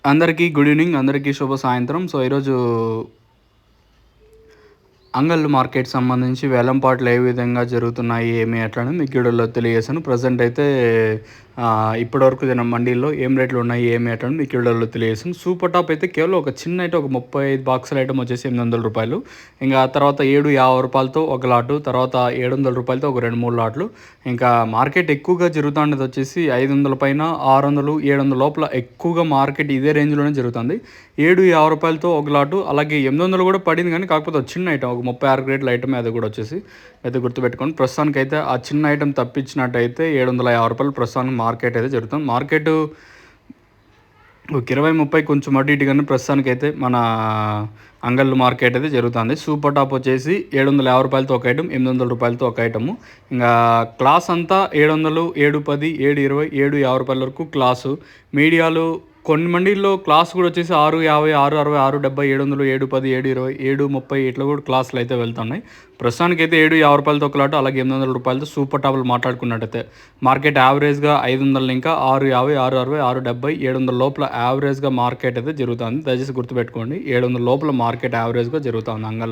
అందరికీ good evening. అందరికీ శుభ సాయంత్రం. సో, ఈరోజు అంగళ్ళు మార్కెట్ సంబంధించి వేలంపాట్లు ఏ విధంగా జరుగుతున్నాయి, ఏమి ఎట్లా అనేది మీకు వీడియోలో తెలియజేశాను. ప్రజెంట్ అయితే ఇప్పటివరకు మండీల్లో ఏం రేట్లు ఉన్నాయి, ఏమి ఎట్లా అని మీకు వీడియోలో తెలియజేశాను. సూపర్ టాప్ అయితే కేవలం ఒక చిన్న ఐటమ్, ఒక 35 బాక్సుల ఐటమ్ వచ్చేసి రూ. 800. ఇంకా తర్వాత 750 రూపాయలతో ఒక లాటు, తర్వాత 700 రూపాయలతో ఒక 2-3 లాట్లు. ఇంకా మార్కెట్ ఎక్కువగా జరుగుతుండేది వచ్చేసి 500 పైన, 600, 700 లోపల ఎక్కువగా మార్కెట్ ఇదే రేంజ్లోనే జరుగుతుంది. 750 రూపాయలతో ఒక లాటు, అలాగే 800 కూడా పడింది, కానీ కాకపోతే ఒక చిన్న ఐటమ్, ఒక 36 గ్రేడ్ల ఐటమ్ అది కూడా వచ్చేసి అయితే గుర్తుపెట్టుకోండి. ప్రస్తుతానికి అయితే ఆ చిన్న ఐటమ్ తప్పించినట్టయితే 750 రూపాయలు ప్రస్తుతానికి మార్కెట్ అయితే జరుగుతుంది. మార్కెట్ ఒక 20-30 కొంచెం అటు ఇటుగానే ప్రస్తుతానికి అయితే మన అంగళ్ళు మార్కెట్ అయితే జరుగుతుంది. సూపర్ టాప్ వచ్చేసి 750 రూపాయలతో ఒక ఐటమ్, 800 రూపాయలతో ఒక ఐటము. ఇంకా క్లాస్ అంతా 700, 710, 720, 750 రూపాయల వరకు క్లాసు. మీడియాలు కొన్ని మండీల్లో క్లాస్ కూడా వచ్చేసి 650, 660, 670, 700, 710, 720, 730 ఇట్లా కూడా క్లాసులు అయితే వెళ్తున్నాయి. ప్రస్తుతానికి అయితే 750 రూపాయలతో ఒక లాటు, అలాగే 800 రూపాయలతో సూపర్ టాపులు మాట్లాడుకున్నట్టయితే మార్కెట్ యావరేజ్గా 500 ఇంకా 650, 660, 670, 700 లోపల యావరేజ్గా మార్కెట్ అయితే జరుగుతుంది. దయచేసి గుర్తుపెట్టుకోండి, 700 లోపల మార్కెట్ యావరేజ్గా జరుగుతుంది అంగల్లో.